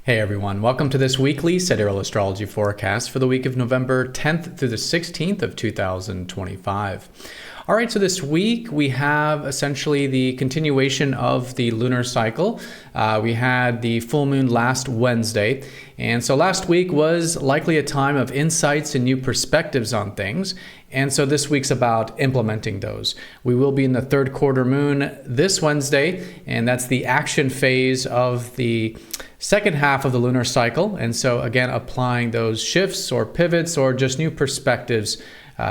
Hey everyone, welcome to this weekly Sidereal Astrology forecast for the week of November 10th through the 16th of 2025. All right, so this week we have essentially the continuation of the lunar cycle. We had the full moon last Wednesday, and so last week was likely a time of insights and new perspectives on things. And so this week's about implementing those. We will be in the third quarter moon this Wednesday, and that's the action phase of the second half of the lunar cycle. And so again, applying those shifts or pivots or just new perspectives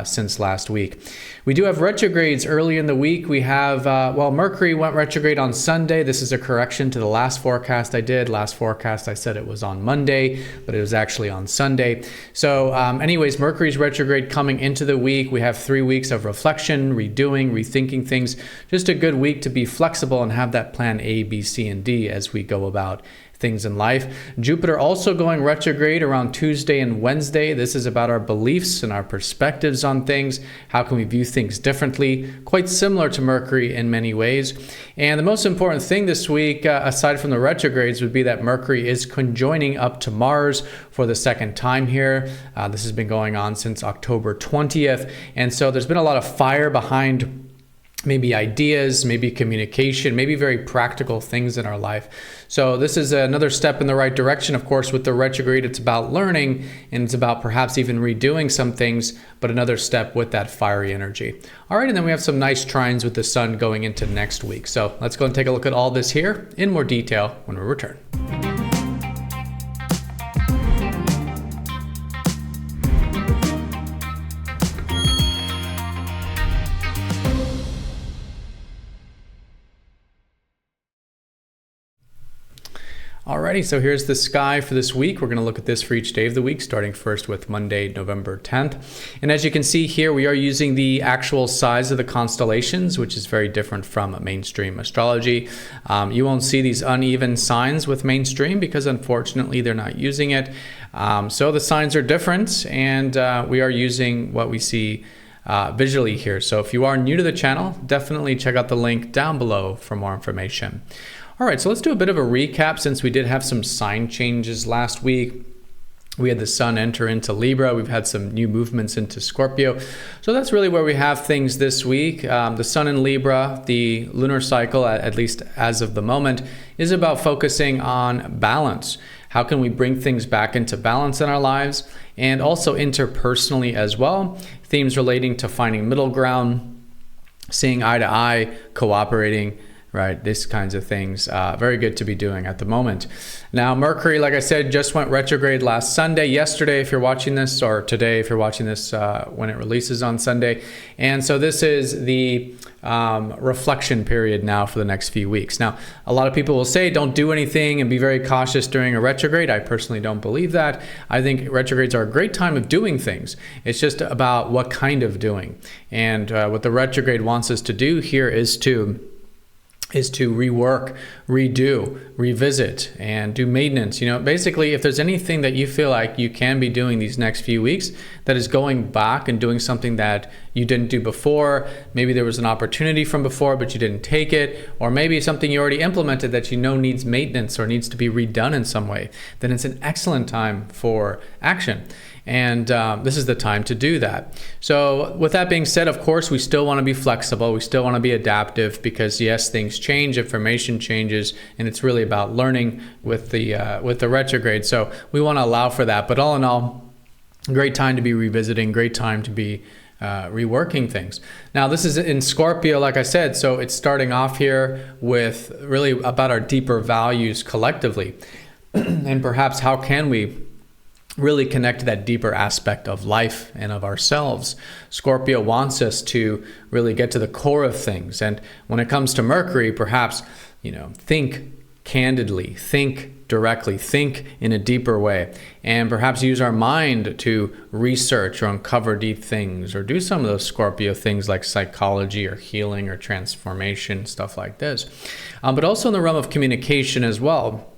since last week. We do have retrogrades early in the week. We have, Mercury went retrograde on Sunday. This is a correction to the last forecast I did. Last forecast I said it was on Monday, but it was actually on Sunday. So anyways, Mercury's retrograde coming into the week. We have 3 weeks of reflection, redoing, rethinking things. Just a good week to be flexible and have that plan A, B, C, and D as we go about things in life. Jupiter also going retrograde around Tuesday and Wednesday. This is about our beliefs and our perspectives on things. How can we view things differently? Quite similar to Mercury in many ways. And the most important thing this week, aside from the retrogrades, would be that Mercury is conjoining up to Mars for the second time here. This has been going on since October 20th. And so there's been a lot of fire behind maybe ideas, maybe communication, maybe very practical things in our life. So this is another step in the right direction. Of course, with the retrograde, it's about learning and it's about perhaps even redoing some things, but another step with that fiery energy. All right, and then we have some nice trines with the sun going into next week. So let's go and take a look at all this here in more detail when we return. Alrighty, so here's the sky for this week. We're going to look at this for each day of the week, starting first with Monday, November 10th. And as you can see here, we are using the actual size of the constellations, which is very different from mainstream astrology. You won't see these uneven signs with mainstream because unfortunately they're not using it. So the signs are different, and we are using what we see visually here. So if you are new to the channel, definitely check out the link down below for more information. All right, so let's do a bit of a recap since we did have some sign changes last week. We had the sun enter into Libra. We've had some new movements into Scorpio. So that's really where we have things this week. The sun in Libra, the lunar cycle, at least as of the moment, is about focusing on balance. How can we bring things back into balance in our lives and also interpersonally as well? Themes relating to finding middle ground, seeing eye to eye, cooperating, right? These kinds of things, very good to be doing at the moment. Now, Mercury, like I said, just went retrograde last Sunday, yesterday if you're watching this, or today if you're watching this when it releases on Sunday. And so this is the reflection period now for the next few weeks. Now, a lot of people will say don't do anything and be very cautious during a retrograde. I personally don't believe that. I think retrogrades are a great time of doing things. It's just about what kind of doing. And what the retrograde wants us to do here is to rework, redo, revisit, and do maintenance. You know, basically, if there's anything that you feel like you can be doing these next few weeks that is going back and doing something that you didn't do before, maybe there was an opportunity from before, but you didn't take it, or maybe something you already implemented that you know needs maintenance or needs to be redone in some way, then it's an excellent time for action. And this is the time to do that. So with that being said, of course, we still want to be flexible. We still want to be adaptive because yes, things change, information changes, and it's really about learning with the retrograde. So we want to allow for that. But all in all, great time to be revisiting, great time to be reworking things. Now, this is in Scorpio, like I said, so it's starting off here with really about our deeper values collectively. And perhaps how can we really connect to that deeper aspect of life and of ourselves. Scorpio wants us to really get to the core of things. And when it comes to Mercury, perhaps, think candidly, think directly, think in a deeper way, and perhaps use our mind to research or uncover deep things or do some of those Scorpio things like psychology or healing or transformation, stuff like this. But also in the realm of communication as well.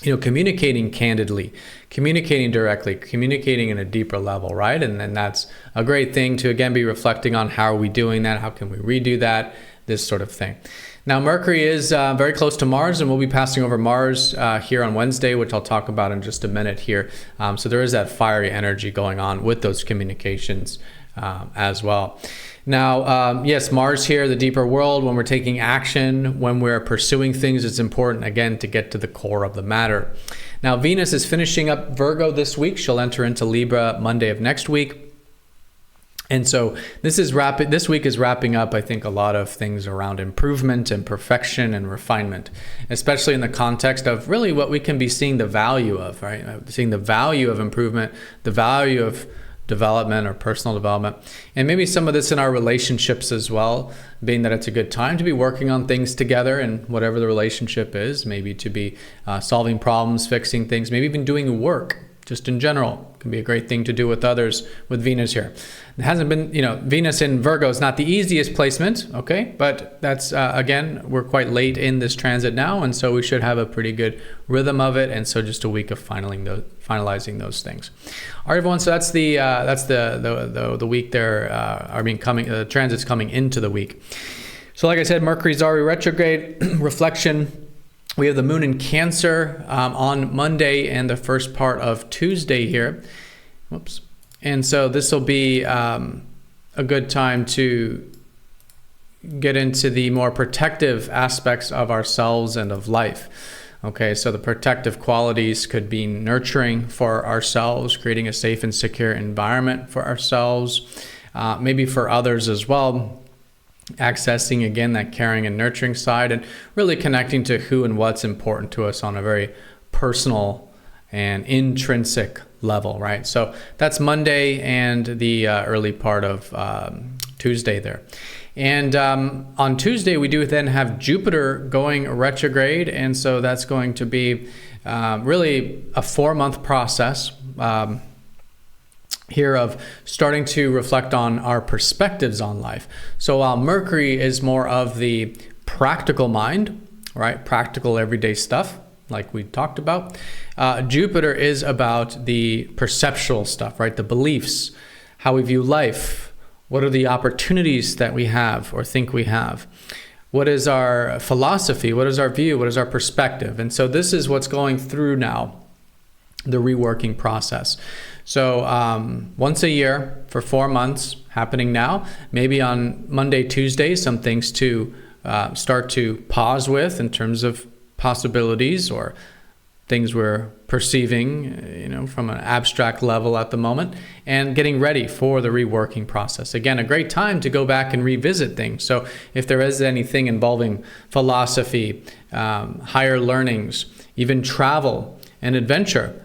Communicating candidly, communicating directly, communicating in a deeper level, right? And then that's a great thing to, again, be reflecting on how are we doing that? How can we redo that? This sort of thing. Now, Mercury is very close to Mars, and we'll be passing over Mars here on Wednesday, which I'll talk about in just a minute here. So there is that fiery energy going on with those communications as well. Now, yes, Mars here, the deeper world, when we're taking action, when we're pursuing things, it's important, again, to get to the core of the matter. Now, Venus is finishing up Virgo this week. She'll enter into Libra Monday of next week. And so this week is wrapping up, I think, a lot of things around improvement and perfection and refinement, especially in the context of really what we can be seeing the value of, right? Seeing the value of improvement, the value of development or personal development, and maybe some of this in our relationships as well, being that it's a good time to be working on things together and whatever the relationship is, maybe to be solving problems, fixing things, maybe even doing work. Just in general, can be a great thing to do with others with Venus here. It hasn't been, Venus in Virgo is not the easiest placement, okay? But that's, again, we're quite late in this transit now, and so we should have a pretty good rhythm of it, and so just a week of finalizing those things. All right, everyone, so that's the week there, the transit's coming into the week. So like I said, Mercury's already retrograde, reflection. We have the moon in Cancer on Monday and the first part of Tuesday here. Whoops. And so this will be a good time to get into the more protective aspects of ourselves and of life. Okay, so the protective qualities could be nurturing for ourselves, creating a safe and secure environment for ourselves, maybe for others as well. Accessing, again, that caring and nurturing side, and really connecting to who and what's important to us on a very personal and intrinsic level, right? So that's Monday and the early part of Tuesday there. And on Tuesday, we do then have Jupiter going retrograde, and so that's going to be really a 4-month process here of starting to reflect on our perspectives on life. So while Mercury is more of the practical mind, right? Practical everyday stuff like we talked about. Jupiter is about the perceptual stuff, right? The beliefs, how we view life. What are the opportunities that we have or think we have? What is our philosophy? What is our view? What is our perspective? And so this is what's going through now, the reworking process. So once a year for 4 months happening now, maybe on Monday, Tuesday, some things to start to pause with in terms of possibilities or things we're perceiving, from an abstract level at the moment, and getting ready for the reworking process. Again, a great time to go back and revisit things. So if there is anything involving philosophy, higher learnings, even travel and adventure,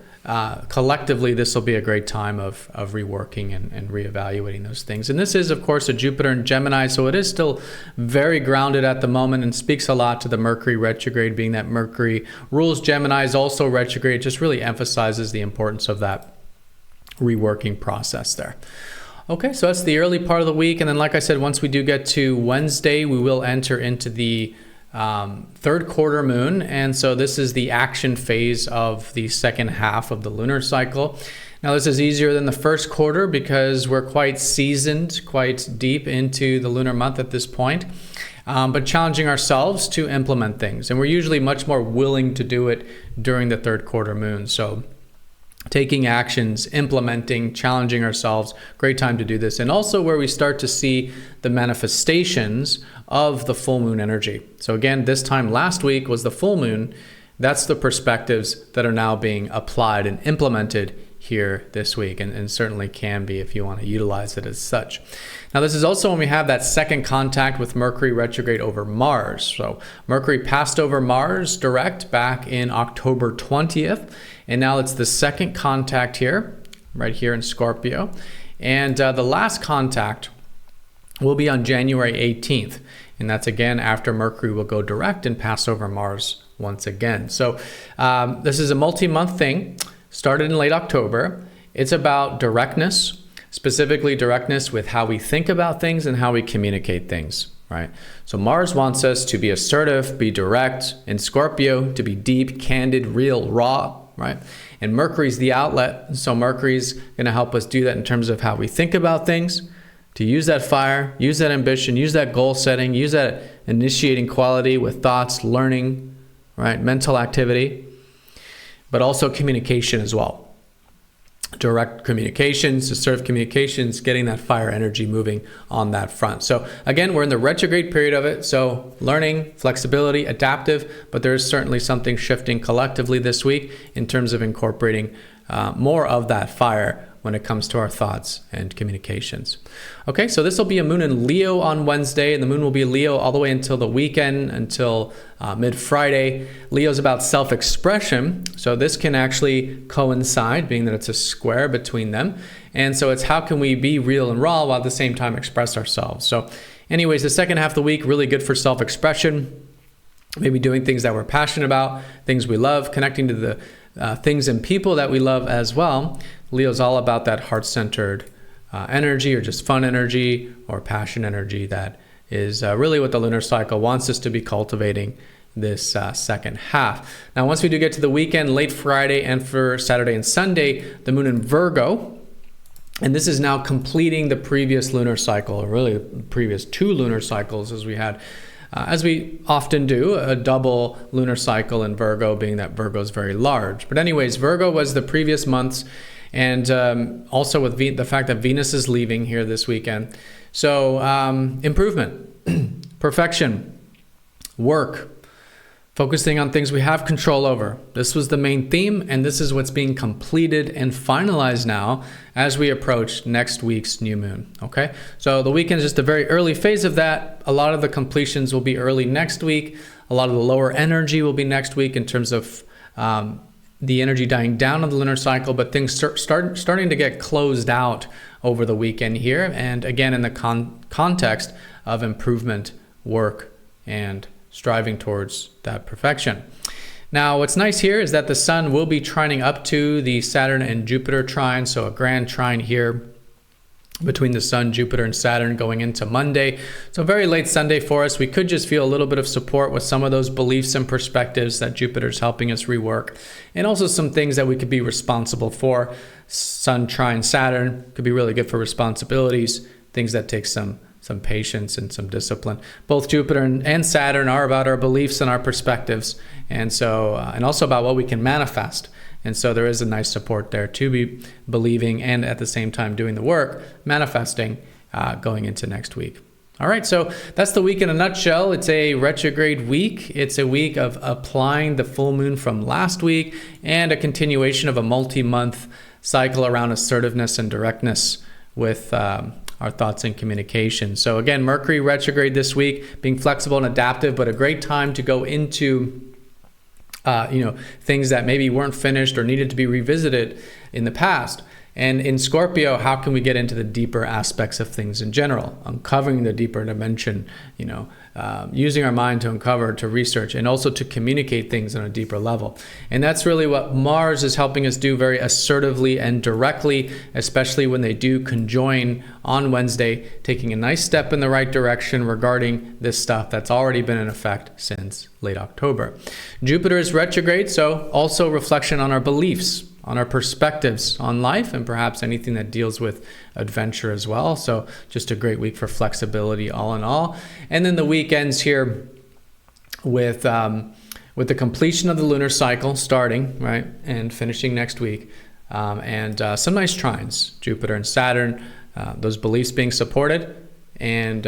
collectively, this will be a great time of reworking and reevaluating those things. And this is, of course, a Jupiter in Gemini, so it is still very grounded at the moment and speaks a lot to the Mercury retrograde, being that Mercury rules Gemini, is also retrograde. It just really emphasizes the importance of that reworking process there. Okay, so that's the early part of the week. And then, like I said, once we do get to Wednesday, we will enter into the third quarter moon, and so this is the action phase of the second half of the lunar cycle. Now this is easier than the first quarter because we're quite seasoned, quite deep into the lunar month at this point, but challenging ourselves to implement things, and we're usually much more willing to do it during the third quarter moon. So taking actions, implementing, challenging ourselves, great time to do this. And also where we start to see the manifestations of the full moon energy. So again, this time last week was the full moon. That's the perspectives that are now being applied and implemented here this week, and certainly can be if you want to utilize it as such. Now this is also when we have that second contact with Mercury retrograde over Mars. So Mercury passed over Mars direct back in October 20th, and now it's the second contact here, right here in Scorpio. And the last contact will be on January 18th, and that's again after Mercury will go direct and pass over Mars once again. So this is a multi-month thing. Started in late October. It's about directness, specifically directness with how we think about things and how we communicate things, right? So Mars wants us to be assertive, be direct, and Scorpio to be deep, candid, real, raw, right? And Mercury's the outlet, so Mercury's going to help us do that in terms of how we think about things, to use that fire, use that ambition, use that goal setting, use that initiating quality with thoughts, learning, right? Mental activity, but also communication as well. Direct communications, assertive communications, getting that fire energy moving on that front. So again, we're in the retrograde period of it. So learning, flexibility, adaptive, but there is certainly something shifting collectively this week in terms of incorporating more of that fire when it comes to our thoughts and communications. Okay, so this will be a moon in Leo on Wednesday, and the moon will be Leo all the way until the weekend, until mid-Friday. Leo's about self-expression, so this can actually coincide, being that it's a square between them. And so it's how can we be real and raw while at the same time express ourselves. So anyways, the second half of the week, really good for self-expression, maybe doing things that we're passionate about, things we love, connecting to the things and people that we love as well. Leo's all about that heart-centered energy, or just fun energy or passion energy. That is really what the lunar cycle wants us to be cultivating this second half. Now, once we do get to the weekend, late Friday and for Saturday and Sunday, the moon in Virgo, and this is now completing the previous lunar cycle, or really the previous 2 lunar cycles, as we had as we often do, a double lunar cycle in Virgo, being that Virgo is very large. But anyways, Virgo was the previous months, and also with the fact that Venus is leaving here this weekend. So improvement, perfection, work, focusing on things we have control over. This was the main theme, and this is what's being completed and finalized now as we approach next week's new moon. Okay, so the weekend is just a very early phase of that. A lot of the completions will be early next week. A lot of the lower energy will be next week in terms of the energy dying down on the lunar cycle, but things starting to get closed out over the weekend here. And again, in the context of improvement, work, and striving towards that perfection. Now, what's nice here is that the sun will be trining up to the Saturn and Jupiter trine, so a grand trine here between the sun, Jupiter, and Saturn going into Monday. So very late Sunday for us. We could just feel a little bit of support with some of those beliefs and perspectives that Jupiter's helping us rework, and also some things that we could be responsible for. Sun trine Saturn could be really good for responsibilities, things that take some patience and some discipline. Both Jupiter and Saturn are about our beliefs and our perspectives, and so and also about what we can manifest. And so there is a nice support there to be believing and at the same time doing the work, manifesting going into next week. All right, so that's the week in a nutshell. It's a retrograde week. It's a week of applying the full moon from last week and a continuation of a multi-month cycle around assertiveness and directness with our thoughts and communication. So again, Mercury retrograde this week, being flexible and adaptive, but a great time to go into things that maybe weren't finished or needed to be revisited in the past. And in Scorpio, how can we get into the deeper aspects of things in general, uncovering the deeper dimension, using our mind to uncover, to research, and also to communicate things on a deeper level. And that's really what Mars is helping us do very assertively and directly, especially when they do conjoin on Wednesday, taking a nice step in the right direction regarding this stuff that's already been in effect since late October. Jupiter is retrograde, so also reflection on our beliefs, on our perspectives on life, and perhaps anything that deals with adventure as well. So just a great week for flexibility all in all. And then the weekends here with the completion of the lunar cycle starting, right, and finishing next week, and some nice trines, Jupiter and Saturn, those beliefs being supported, and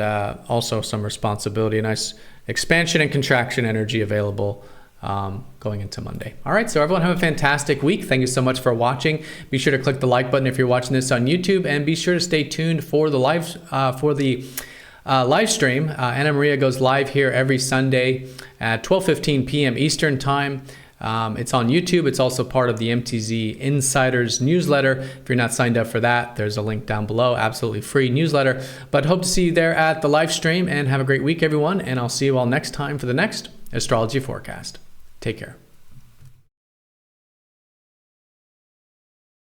also some responsibility, a nice expansion and contraction energy available going into Monday. All right, so everyone have a fantastic week. Thank you so much for watching. Be sure to click the like button if you're watching this on YouTube, and be sure to stay tuned for the live stream. Anna Maria goes live here every Sunday at 12:15 p.m. Eastern Time. It's on YouTube. It's also part of the MTZ Insiders newsletter. If you're not signed up for that, there's a link down below. Absolutely free newsletter. But hope to see you there at the live stream, and have a great week, everyone. And I'll see you all next time for the next astrology forecast. Take care.